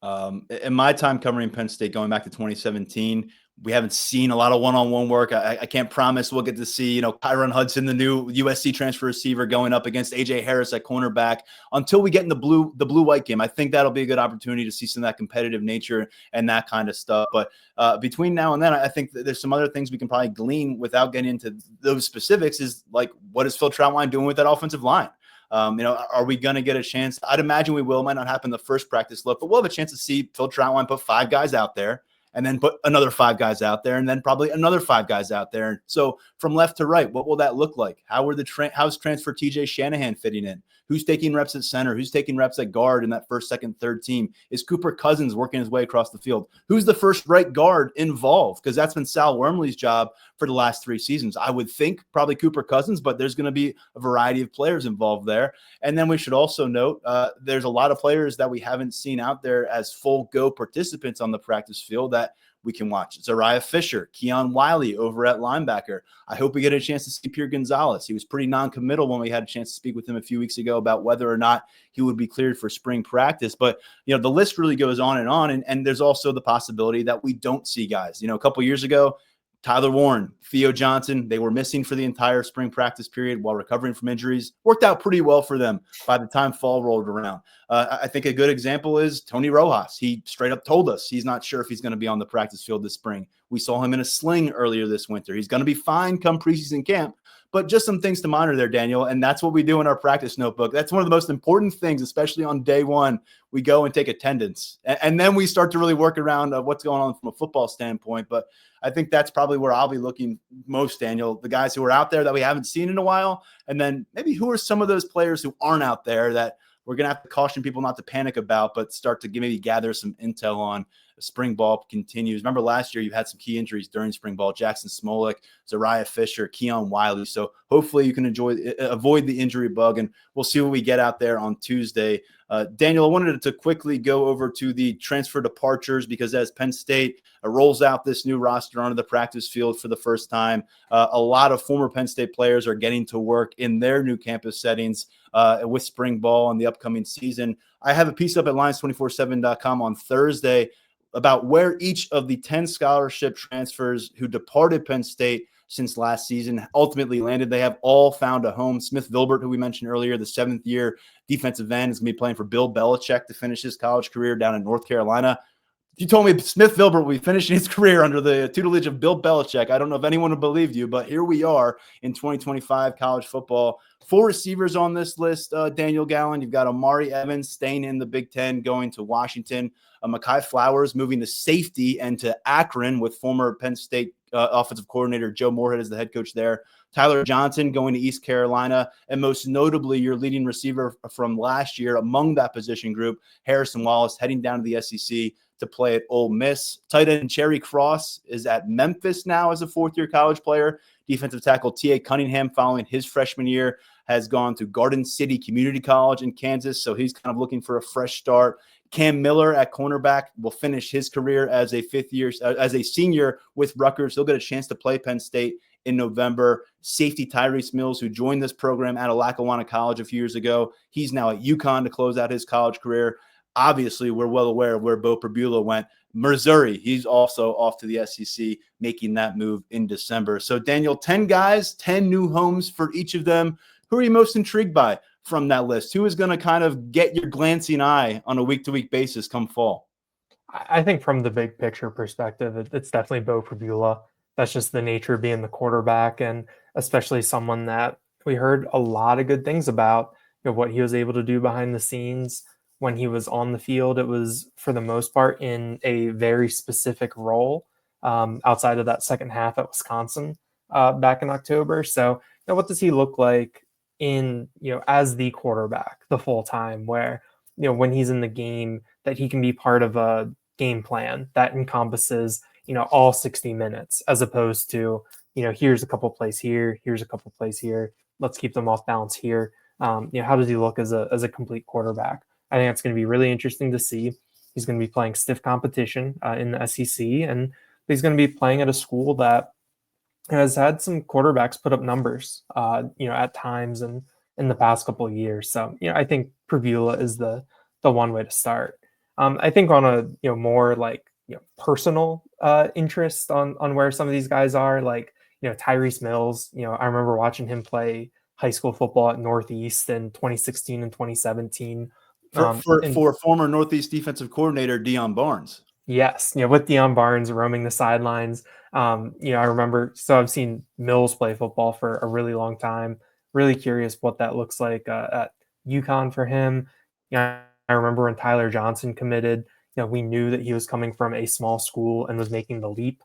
In my time covering Penn State, going back to 2017, we haven't seen a lot of one-on-one work. I can't promise we'll get to see, Kyron Hudson, the new USC transfer receiver, going up against AJ Harris at cornerback until we get in the blue-white game. I think that'll be a good opportunity to see some of that competitive nature and that kind of stuff. But between now and then, I think that there's some other things we can probably glean without getting into those specifics, is like, what is Phil Trautwein doing with that offensive line? Are we going to get a chance? I'd imagine we will. It might not happen the first practice look, but we'll have a chance to see Phil Trautwein put 5 guys out there, and then put another 5 guys out there, and then probably another 5 guys out there. So from left to right, what will that look like? How's transfer TJ Shanahan fitting in? Who's taking reps at center? Who's taking reps at guard in that first, second, third team? Is Cooper Cousins working his way across the field? Who's the first right guard involved? Because that's been Sal Wormley's job for the last 3 seasons. I would think probably Cooper Cousins, but there's going to be a variety of players involved there. And then we should also note there's a lot of players that we haven't seen out there as full go participants on the practice field that we can watch. It's Zariah Fisher, Keon Wiley over at linebacker. I hope we get a chance to see Pierre Gonzalez. He was pretty non-committal when we had a chance to speak with him a few weeks ago about whether or not he would be cleared for spring practice. But, the list really goes on. And there's also the possibility that we don't see guys. A couple years ago, Tyler Warren, Theo Johnson, they were missing for the entire spring practice period while recovering from injuries. Worked out pretty well for them by the time fall rolled around. I think a good example is Tony Rojas. He straight up told us he's not sure if he's going to be on the practice field this spring. We saw him in a sling earlier this winter. He's going to be fine come preseason camp, but just some things to monitor there, Daniel. And that's what we do in our practice notebook. That's one of the most important things, especially on day one. We go and take attendance, and then we start to really work around what's going on from a football standpoint. But I think that's probably where I'll be looking most, Daniel, the guys who are out there that we haven't seen in a while. And then maybe who are some of those players who aren't out there that we're going to have to caution people not to panic about, but start to maybe gather some intel on. Spring ball continues. Remember last year you had some key injuries during spring ball: Jackson Smolik, Zariah Fisher, Keon Wiley. So hopefully you can avoid the injury bug, and we'll see what we get out there on Tuesday. Daniel, I wanted to quickly go over to the transfer departures, because as Penn State rolls out this new roster onto the practice field for the first time, a lot of former Penn State players are getting to work in their new campus settings with spring ball and the upcoming season. I have a piece up at Lions247.com on Thursday about where each of the 10 scholarship transfers who departed Penn State since last season ultimately landed. They have all found a home. Smith Vilbert, who we mentioned earlier, the 7th-year defensive end, is going to be playing for Bill Belichick to finish his college career down in North Carolina. If you told me Smith Vilbert will be finishing his career under the tutelage of Bill Belichick, I don't know if anyone would believe you, but here we are in 2025 college football. 4 receivers on this list, Daniel Gallen. You've got Amari Evans staying in the Big Ten, going to Washington. Mekhi Flowers moving to safety and to Akron with former Penn State offensive coordinator Joe Moorhead as the head coach there. Tyler Johnson going to East Carolina. And most notably, your leading receiver from last year among that position group, Harrison Wallace, heading down to the SEC to play at Ole Miss. Tight end Cherry Cross is at Memphis now as a 4th-year college player. Defensive tackle T.A. Cunningham, following his freshman year, has gone to Garden City Community College in Kansas, so he's kind of looking for a fresh start. Cam Miller at cornerback will finish his career as a senior with Rutgers. He'll get a chance to play Penn State in November. Safety Tyrese Mills, who joined this program at Lackawanna College a few years ago, he's now at UConn to close out his college career. Obviously, we're well aware of where Bo Perbula went. Missouri, he's also off to the SEC, making that move in December. So, Daniel, 10 guys, 10 new homes for each of them. Who are you most intrigued by from that list? Who is going to kind of get your glancing eye on a week-to-week basis come fall? I think from the big picture perspective, it's definitely Bo Perbula. That's just the nature of being the quarterback, and especially someone that we heard a lot of good things about what he was able to do behind the scenes. When he was on the field, it was for the most part in a very specific role, outside of that second half at Wisconsin back in October. So, what does he look like in, as the quarterback the full time, where, when he's in the game, that he can be part of a game plan that encompasses, all 60 minutes, as opposed to, here's a couple plays here, here's a couple plays here. Let's keep them off balance here. How does he look as a complete quarterback? I think it's going to be really interesting to see. He's going to be playing stiff competition in the SEC, and he's going to be playing at a school that has had some quarterbacks put up numbers, at times and in the past couple of years. So, I think Pribula is the one way to start. I think on a more like personal interest on where some of these guys are, like Tyrese Mills. I remember watching him play high school football at Northeast in 2016 and 2017. For former Northeast defensive coordinator Deion Barnes. Yes, with Deion Barnes roaming the sidelines. I remember, so I've seen Mills play football for a really long time. Really curious what that looks like at UConn for him. I remember when Tyler Johnson committed, we knew that he was coming from a small school and was making the leap.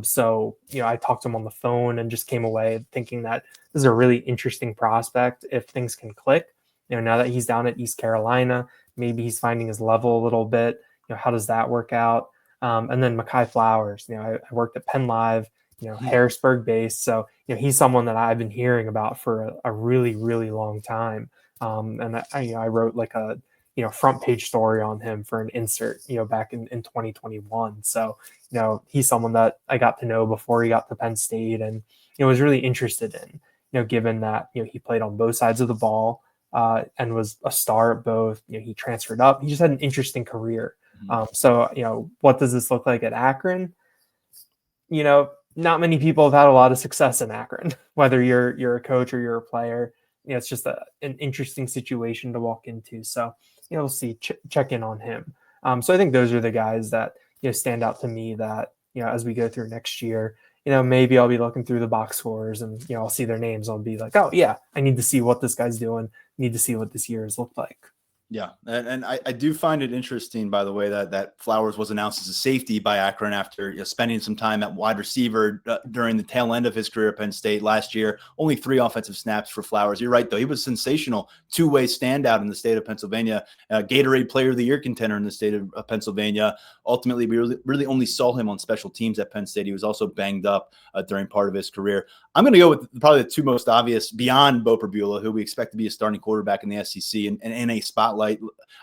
So, I talked to him on the phone and just came away thinking that this is a really interesting prospect if things can click. Now that he's down at East Carolina, maybe he's finding his level a little bit. How does that work out? And then Mekhi Flowers, I worked at Penn Live, Harrisburg based. So, he's someone that I've been hearing about for a really, really long time. And I wrote like a, front page story on him for an insert, back in 2021. So, he's someone that I got to know before he got to Penn State and, was really interested in, given that, he played on both sides of the ball and was a star at both. He transferred up. He just had an interesting career. So, what does this look like at Akron? Not many people have had a lot of success in Akron, whether you're a coach or you're a player. It's just an interesting situation to walk into. So, we'll see, check in on him. So I think those are the guys that, stand out to me that, as we go through next year, maybe I'll be looking through the box scores and, I'll see their names. I'll be like, oh yeah, I need to see what this guy's doing. Need to see what this year has looked like. Yeah, and I do find it interesting, by the way, that Flowers was announced as a safety by Akron after spending some time at wide receiver during the tail end of his career at Penn State last year. Only 3 offensive snaps for Flowers. You're right, though. He was a sensational two-way standout in the state of Pennsylvania, Gatorade Player of the Year contender in the state of Pennsylvania. Ultimately, we really only saw him on special teams at Penn State. He was also banged up during part of his career. I'm going to go with probably the 2 most obvious beyond Bo Pribula, who we expect to be a starting quarterback in the SEC and in a spotlight.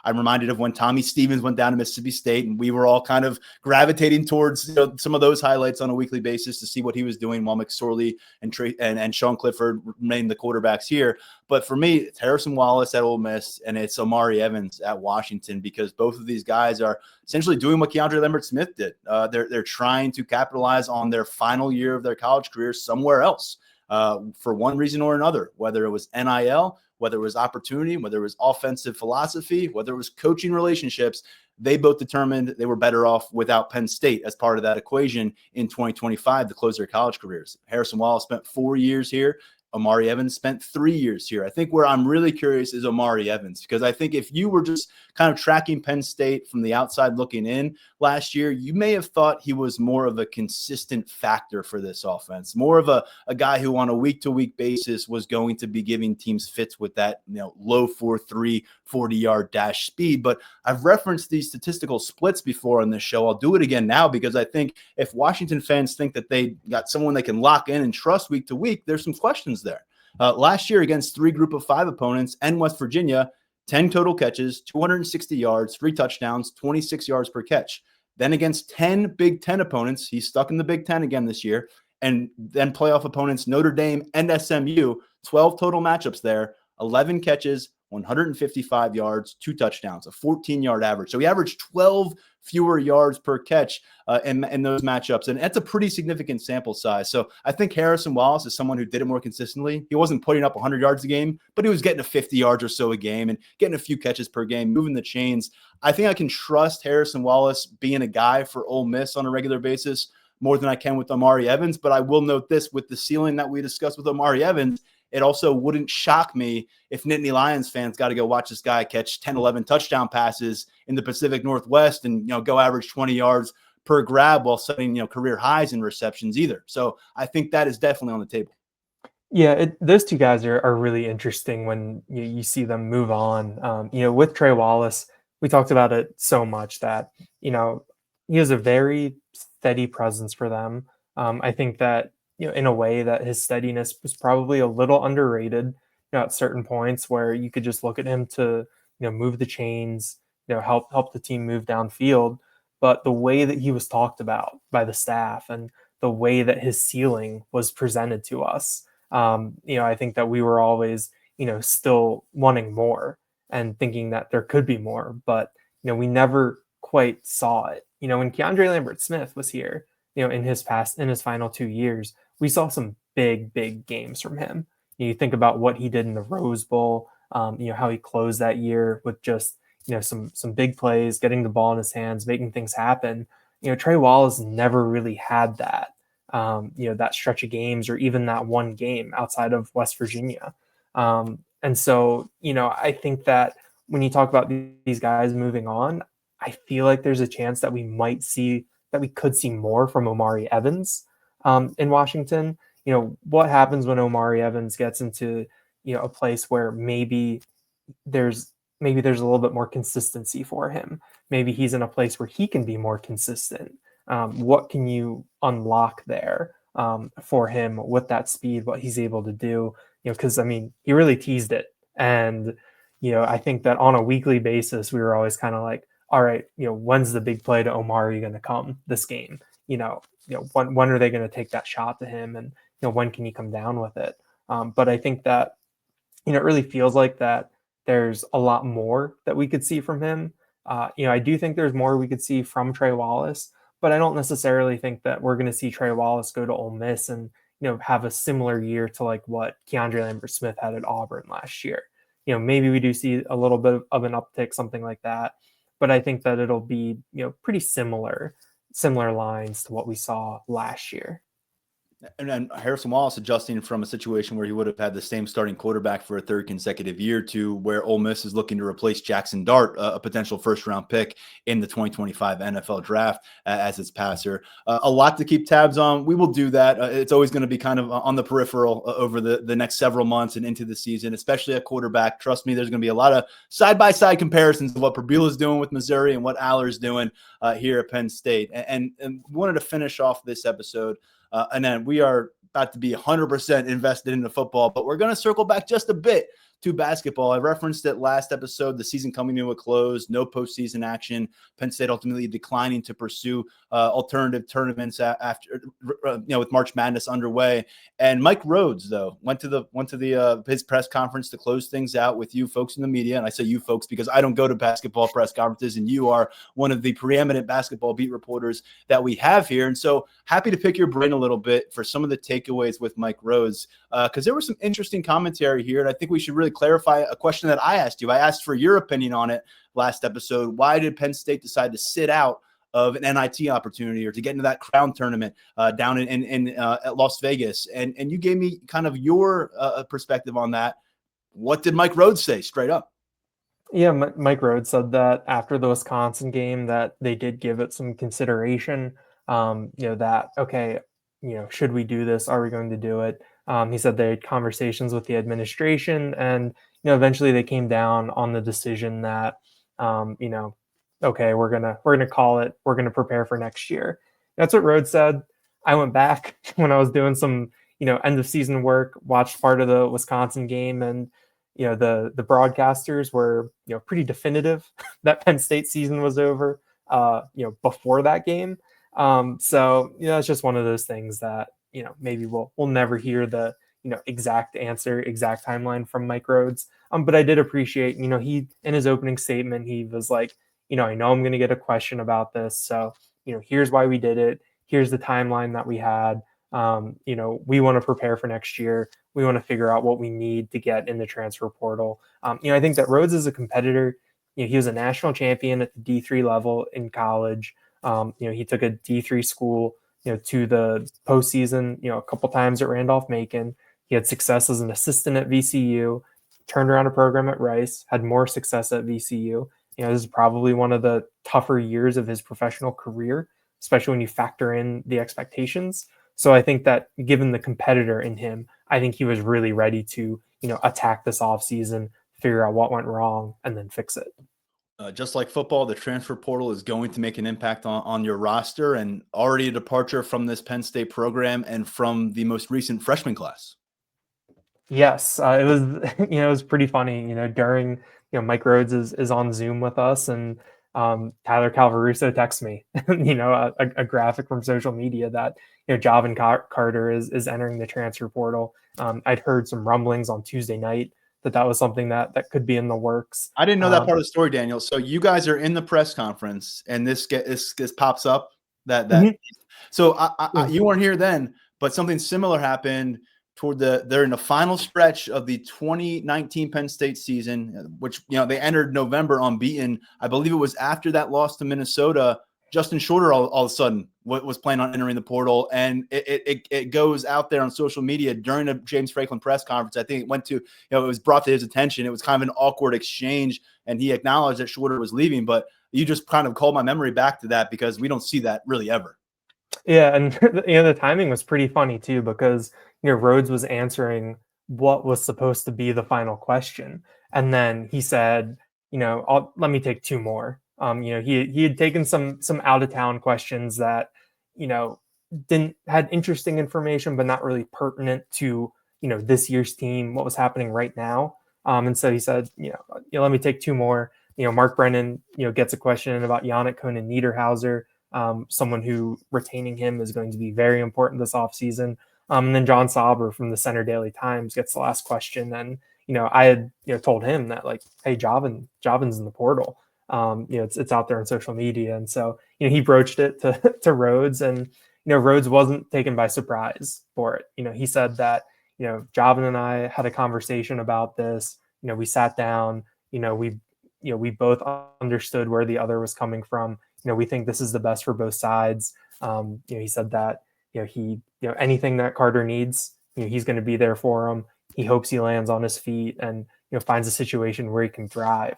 I'm reminded of when Tommy Stevens went down to Mississippi State, and we were all kind of gravitating towards some of those highlights on a weekly basis to see what he was doing while McSorley and Sean Clifford remained the quarterbacks here. But for me, it's Harrison Wallace at Ole Miss and it's Omari Evans at Washington, because both of these guys are essentially doing what Keandre Lambert-Smith did. They're trying to capitalize on their final year of their college career somewhere else for one reason or another, whether it was NIL, whether it was opportunity, whether it was offensive philosophy, whether it was coaching relationships. They both determined they were better off without Penn State as part of that equation in 2025 to close their college careers. Harrison Wallace spent 4 years here. Omari Evans spent 3 years here. I think where I'm really curious is Omari Evans, because I think if you were just kind of tracking Penn State from the outside looking in last year, you may have thought he was more of a consistent factor for this offense, more of a guy who on a week-to-week basis was going to be giving teams fits with that low 4.3, 40-yard dash speed. But I've referenced these statistical splits before on this show. I'll do it again now, because I think if Washington fans think that they got someone they can lock in and trust week to week, there's some questions there. Last year against 3 group of 5 opponents and West Virginia, 10 total catches, 260 yards, 3 touchdowns, 26 yards per catch. Then against 10 Big Ten opponents, he's stuck in the Big Ten again this year, and then playoff opponents Notre Dame and SMU, 12 total matchups there, 11 catches, 155 yards, 2 touchdowns, a 14-yard average. So he averaged 12 fewer yards per catch in those matchups. And that's a pretty significant sample size. So I think Harrison Wallace is someone who did it more consistently. He wasn't putting up 100 yards a game, but he was getting to 50 yards or so a game and getting a few catches per game, moving the chains. I think I can trust Harrison Wallace being a guy for Ole Miss on a regular basis more than I can with Omari Evans. But I will note this, with the ceiling that we discussed with Omari Evans, it also wouldn't shock me if Nittany Lions fans got to go watch this guy catch 10, 11 touchdown passes in the Pacific Northwest and, go average 20 yards per grab while setting, career highs in receptions either. So I think that is definitely on the table. Yeah, those two guys are really interesting when you see them move on. With Trey Wallace, we talked about it so much that, he has a very steady presence for them. I think that, in a way that his steadiness was probably a little underrated, at certain points where you could just look at him to, move the chains, help the team move downfield. But the way that he was talked about by the staff and the way that his ceiling was presented to us, I think that we were always, still wanting more and thinking that there could be more, but, we never quite saw it. When Keandre Lambert-Smith was here, in his final 2 years, we saw some big games from him. You think about what he did in the Rose Bowl, how he closed that year with just, some big plays, getting the ball in his hands, making things happen. Trey Wallace never really had that. That stretch of games or even that one game outside of West Virginia. And so, I think that when you talk about these guys moving on, I feel like there's a chance that we could see more from Omari Evans in Washington. What happens when Omari Evans gets into, a place where maybe there's a little bit more consistency for him. Maybe he's in a place where he can be more consistent. What can you unlock there for him with that speed, what he's able to do? Because he really teased it. And, I think that on a weekly basis, we were always kind of like, all right, when's the big play to Omari going to come this game? When are they going to take that shot to him? And, when can he come down with it? But I think that, it really feels like that there's a lot more that we could see from him. I do think there's more we could see from Trey Wallace, but I don't necessarily think that we're going to see Trey Wallace go to Ole Miss and, have a similar year to like what Keandre Lambert-Smith had at Auburn last year. Maybe we do see a little bit of an uptick, something like that. But I think that it'll be, pretty similar lines to what we saw last year. And then Harrison Wallace adjusting from a situation where he would have had the same starting quarterback for a third consecutive year to where Ole Miss is looking to replace Jackson Dart, a potential first-round pick in the 2025 NFL draft as its passer. A lot to keep tabs on. We will do that. It's always going to be kind of on the peripheral over the next several months and into the season, especially at quarterback. Trust me, there's going to be a lot of side-by-side comparisons of what Purbulla is doing with Missouri and what Aller is doing here at Penn State. And wanted to finish off this episode. And then we are about to be 100% invested into football, but we're going to circle back just a bit to basketball. I referenced it last episode, the season coming to a close, no postseason action, Penn State ultimately declining to pursue alternative tournaments after, with March Madness underway. And Mike Rhodes, though, went to his press conference to close things out with you folks in the media. And I say you folks because I don't go to basketball press conferences, and you are one of the preeminent basketball beat reporters that we have here. And so happy to pick your brain a little bit for some of the takeaways with Mike Rhodes, because there was some interesting commentary here. And I think we should really clarify a question that I asked you. I asked for your opinion on it last episode. Why did Penn State decide to sit out of an NIT opportunity or to get into that Crown tournament down at Las Vegas? And you gave me kind of your perspective on that. What did Mike Rhodes say straight up? Yeah, Mike Rhodes said that after the Wisconsin game that they did give it some consideration, that, okay, should we do this? Are we going to do it? He said they had conversations with the administration and, eventually they came down on the decision that, okay, we're going to call it, we're going to prepare for next year. That's what Rhodes said. I went back when I was doing some, end of season work, watched part of the Wisconsin game, and, the broadcasters were, pretty definitive that Penn State season was over, before that game. So, it's just one of those things that, maybe we'll never hear the, exact answer, exact timeline from Mike Rhodes. But I did appreciate, he, in his opening statement, he was like, I know I'm going to get a question about this. So, here's why we did it. Here's the timeline that we had. We want to prepare for next year. We want to figure out what we need to get in the transfer portal. I think that Rhodes is a competitor. He was a national champion at the D3 level in college. He took a D3 school, to the postseason, a couple times at Randolph-Macon. He had success as an assistant at VCU, turned around a program at Rice, had more success at VCU. This is probably one of the tougher years of his professional career, especially when you factor in the expectations. So I think that given the competitor in him, I think he was really ready to, attack this offseason, figure out what went wrong, and then fix it. Just like football, the transfer portal is going to make an impact on your roster, and already a departure from this Penn State program and from the most recent freshman class. Yes, it was, it was pretty funny, during, Mike Rhodes is on Zoom with us, and Tyler Calvaruso texts me, a graphic from social media that, Javin Carter is entering the transfer portal. I'd heard some rumblings on Tuesday night that was something that could be in the works. I didn't know that part of the story, Daniel. So you guys are in the press conference, and this pops up that. Mhm. So you weren't here then, but something similar happened they're in the final stretch of the 2019 Penn State season, which, they entered November unbeaten. I believe it was after that loss to Minnesota. Justin Shorter all of a sudden was planning on entering the portal, and it goes out there on social media during the James Franklin press conference. I think it went to, it was brought to his attention. It was kind of an awkward exchange, and he acknowledged that Shorter was leaving. But you just kind of called my memory back to that, because we don't see that really ever. Yeah, and the timing was pretty funny too, because Rhodes was answering what was supposed to be the final question, and then he said, let me take two more. He had taken some out of town questions that had interesting information, but not really pertinent to this year's team, what was happening right now. And so he said, let me take two more. Mark Brennan, gets a question about Yannick Koenig Niederhauser. Someone who retaining him is going to be very important this offseason. And then John Sauber from the Center Daily Times gets the last question. And, I had, told him that, like, hey, Javin's in the portal. It's out there on social media. And so, he broached it to Rhodes, and, Rhodes wasn't taken by surprise for it. He said that, Javin and I had a conversation about this. We sat down, we both understood where the other was coming from. We think this is the best for both sides. He said that, anything that Carter needs, he's going to be there for him. He hopes he lands on his feet and, finds a situation where he can thrive.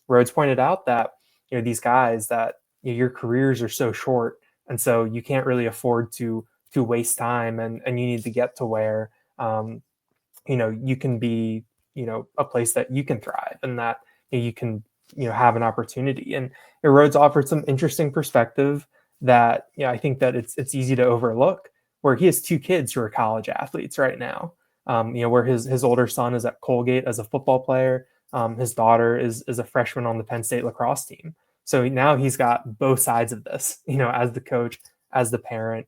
Rhodes pointed out that, these guys that your careers are so short. And so you can't really afford to waste time, and you need to get to where, you can be, a place that you can thrive, and that you can, have an opportunity. And Rhodes offered some interesting perspective that, I think that it's easy to overlook, where he has two kids who are college athletes right now. Where his older son is at Colgate as a football player. His daughter is a freshman on the Penn State lacrosse team. So now he's got both sides of this, as the coach, as the parent.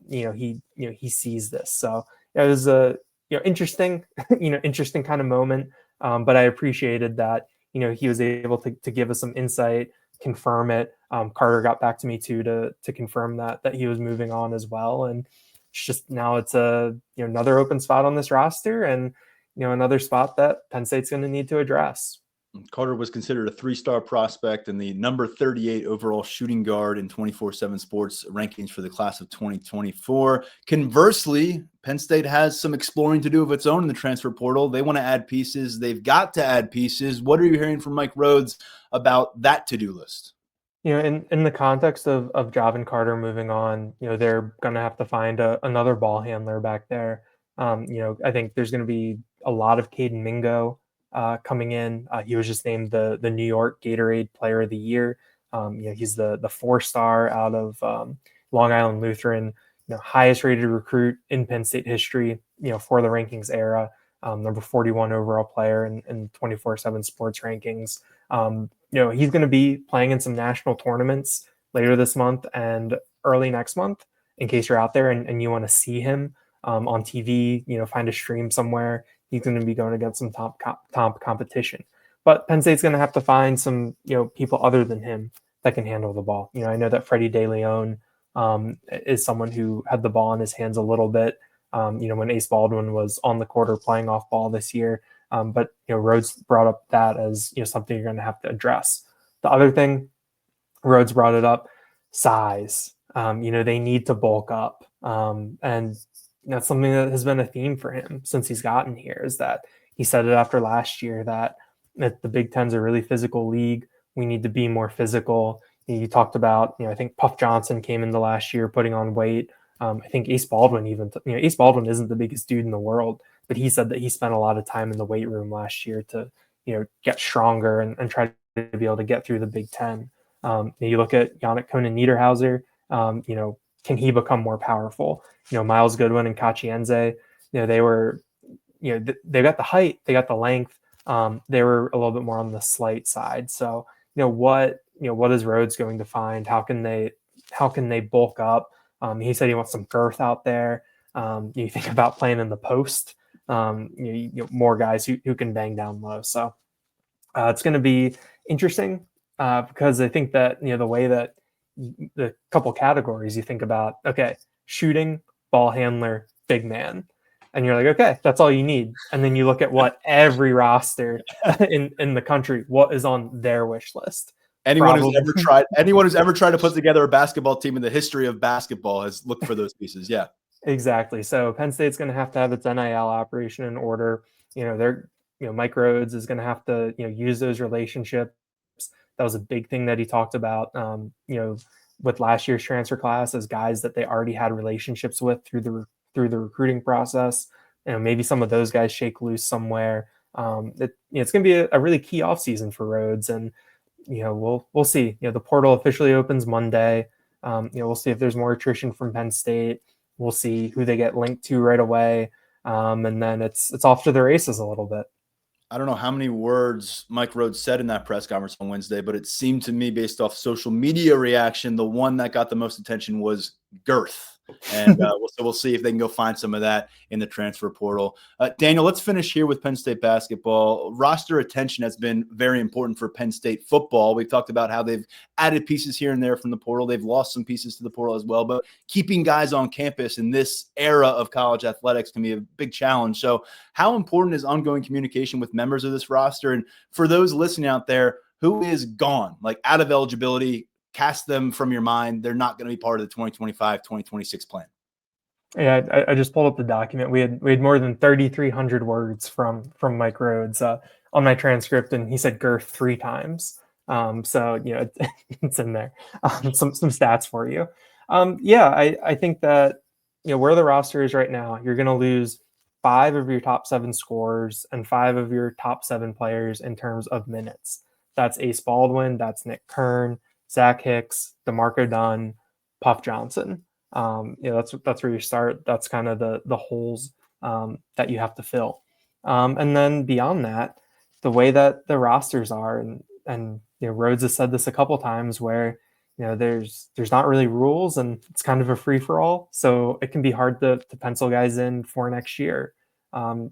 He sees this. So it was a interesting, interesting kind of moment. But I appreciated that, he was able to give us some insight, confirm it. Carter got back to me too to confirm that he was moving on as well. And it's just, now it's a another open spot on this roster, and another spot that Penn State's going to need to address. Carter was considered a 3-star prospect and the number 38 overall shooting guard in 24/7 Sports rankings for the class of 2024. Conversely, Penn State has some exploring to do of its own in the transfer portal. They want to add pieces. They've got to add pieces. What are you hearing from Mike Rhodes about that to-do list? In the context of Javin Carter moving on, they're going to have to find another ball handler back there. I think there's going to be a lot of Caden Mingo coming in. He was just named the New York Gatorade Player of the Year. He's the 4-star out of Long Island Lutheran, highest rated recruit in Penn State history, for the rankings era, number 41 overall player in 24/7 Sports rankings. He's going to be playing in some national tournaments later this month and early next month. In case you're out there and you want to see him on TV, find a stream somewhere, he's going to be going against some top competition. But Penn State's going to have to find some, people other than him that can handle the ball. I know that Freddie De Leon is someone who had the ball in his hands a little bit, when Ace Baldwin was on the court or playing off ball this year. But Rhodes brought up that as something you're going to have to address. The other thing, Rhodes brought it up, size. They need to bulk up. And that's something that has been a theme for him since he's gotten here, is that he said it after last year that the Big Ten's a really physical league. We need to be more physical. He talked about, I think Puff Johnson came into last year putting on weight. I think Ace Baldwin Ace Baldwin isn't the biggest dude in the world, but he said that he spent a lot of time in the weight room last year to, get stronger and try to be able to get through the Big Ten. You look at Yannick Conan Niederhauser, can he become more powerful? Miles Goodwin and Kachienze, they were, they got the height, they got the length. They were a little bit more on the slight side. So, what is Rhodes going to find? How can they bulk up? He said he wants some girth out there. You think about playing in the post, more guys who can bang down low. So it's going to be interesting because I think that, the way that the couple categories you think about, okay, shooting, ball handler, big man. And you're like, okay, that's all you need. And then you look at what every roster in the country, what is on their wish list. Anyone who's ever tried to put together a basketball team in the history of basketball has looked for those pieces. Yeah, exactly. So Penn State's going to have its NIL operation in order. Mike Rhodes is going to have to, use those relationships. That was a big thing that he talked about, with last year's transfer class, as guys that they already had relationships with through the recruiting process. Maybe some of those guys shake loose somewhere. It's going to be a really key offseason for Rhodes, and we'll see. The portal officially opens Monday. We'll see if there's more attrition from Penn State. We'll see who they get linked to right away, and then it's off to the races a little bit. I don't know how many words Mike Rhodes said in that press conference on Wednesday, but it seemed to me, based off social media reaction, the one that got the most attention was girth. And we'll see if they can go find some of that in the transfer portal. Daniel, let's finish here with Penn State basketball. Roster attention has been very important for Penn State football. We've talked about how they've added pieces here and there from the portal. They've lost some pieces to the portal as well, but keeping guys on campus in this era of college athletics can be a big challenge. So how important is ongoing communication with members of this roster? And for those listening out there, who is gone, like out of eligibility, cast them from your mind. They're not going to be part of the 2025-2026 plan. Yeah, I just pulled up the document. We had more than 3,300 words from Mike Rhodes on my transcript, and he said girth 3 times. So it's in there. Some stats for you. I think that where the roster is right now, you're going to lose 5 of your top 7 scorers and 5 of your top 7 players in terms of minutes. That's Ace Baldwin, that's Nick Kern, Zach Hicks, DeMarco Dunn, Puff Johnson. That's where you start. That's kind of the holes that you have to fill. And then beyond that, the way that the rosters are, and Rhodes has said this a couple times, where there's not really rules and it's kind of a free for all. So it can be hard to pencil guys in for next year,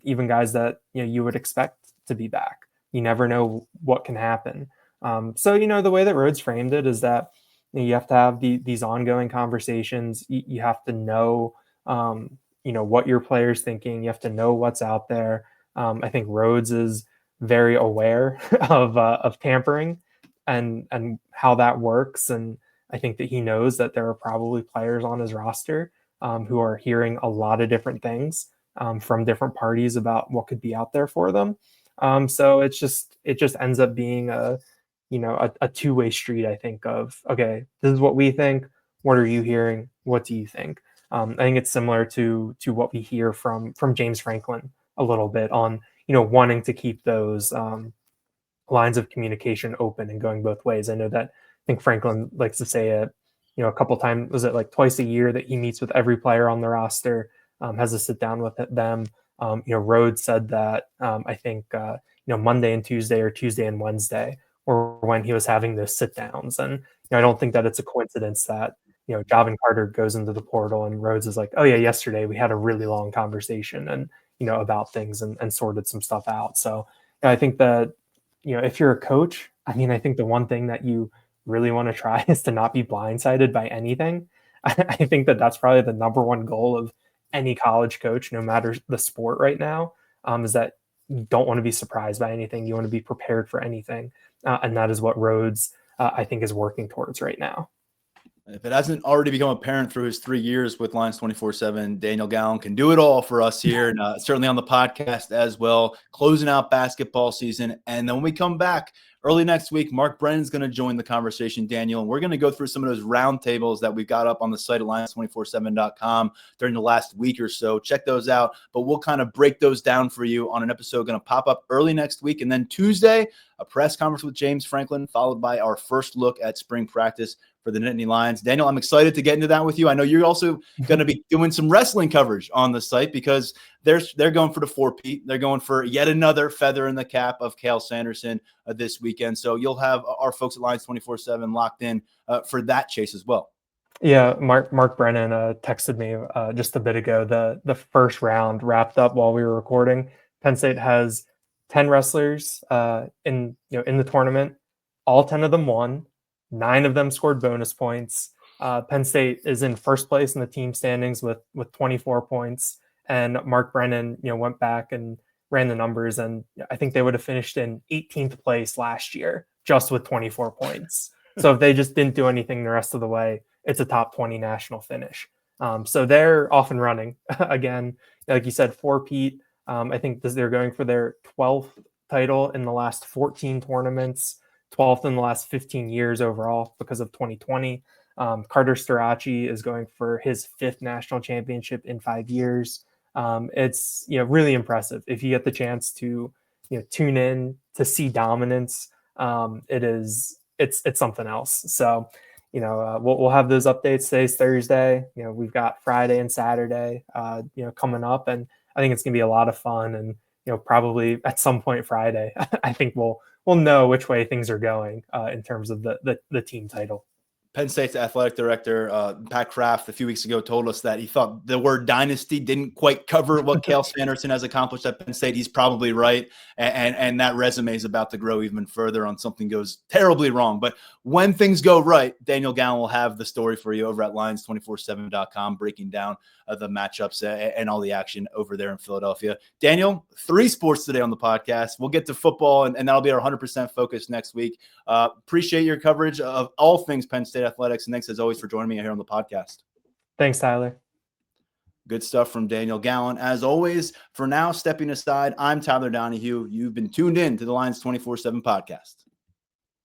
even guys that you would expect to be back. You never know what can happen. So the way that Rhodes framed it is that you have to have these ongoing conversations. You have to know, what your player's thinking. You have to know what's out there. I think Rhodes is very aware of tampering and how that works. And I think that he knows that there are probably players on his roster who are hearing a lot of different things from different parties about what could be out there for them. So it just ends up being a two-way street, I think, of, okay, this is what we think. What are you hearing? What do you think? I think it's similar to what we hear from James Franklin a little bit on, wanting to keep those lines of communication open and going both ways. I know that I think Franklin likes to say it, a couple times, was it like twice a year that he meets with every player on the roster, has a sit down with them. Rhodes said that I think Monday and Tuesday, or Tuesday and Wednesday, or when he was having those sit downs. And I don't think that it's a coincidence that Javin Carter goes into the portal and Rhodes is like, oh yeah, yesterday we had a really long conversation and about things and sorted some stuff out. So I think that if you're a coach, I think the one thing that you really want to try is to not be blindsided by anything. I think that that's probably the number one goal of any college coach, no matter the sport right now, is that you don't want to be surprised by anything. You want to be prepared for anything. And that is what Rhodes, I think, is working towards right now. If it hasn't already become apparent through his 3 years with Lions 24/7, Daniel Gallen can do it all for us here, and certainly on the podcast as well, closing out basketball season. And then when we come back early next week, Mark Brennan's going to join the conversation, Daniel, and we're going to go through some of those roundtables that we've got up on the site at Lions247.com during the last week or so. Check those out, but we'll kind of break those down for you on an episode going to pop up early next week. And then Tuesday, a press conference with James Franklin, followed by our first look at spring practice for the Nittany Lions. Daniel, I'm excited to get into that with you. I know you're also going to be doing some wrestling coverage on the site because they're going for the 4-peat. They're going for yet another feather in the cap of Cale Sanderson this weekend. So you'll have our folks at Lions 24/7 locked in for that chase as well. Yeah, Mark Brennan texted me just a bit ago. The first round wrapped up while we were recording. Penn State has 10 wrestlers in the tournament. All 10 of them won. 9 of them scored bonus points. Penn State is in first place in the team standings with 24 points. And Mark Brennan, went back and ran the numbers, and I think they would have finished in 18th place last year just with 24 points. So if they just didn't do anything the rest of the way, it's a top 20 national finish. So they're off and running again. Like you said, 4-peat. I think they're going for their 12th title in the last 14 tournaments. 12th in the last 15 years overall because of 2020. Carter Starachi is going for his 5th national championship in 5 years. It's really impressive. If you get the chance to tune in to see dominance, it's something else. So we'll have those updates. Today's Thursday. We've got Friday and Saturday coming up, and I think it's gonna be a lot of fun. And probably at some point Friday, I think we'll know which way things are going in terms of the team title. Penn State's athletic director, Pat Kraft, a few weeks ago told us that he thought the word dynasty didn't quite cover what Cale Sanderson has accomplished at Penn State. He's probably right. And that resume is about to grow even further on something goes terribly wrong. But when things go right, Daniel Gallen will have the story for you over at Lions247.com, breaking down the matchups and all the action over there in Philadelphia. Daniel, 3 sports today on the podcast. We'll get to football, and that'll be our 100% focus next week. Appreciate your coverage of all things Penn State athletics, and thanks as always for joining me here on the podcast. Thanks, Tyler. Good stuff from Daniel Gallen. As always, for now, stepping aside, I'm Tyler Donahue. You've been tuned in to the Lions 24/7 podcast.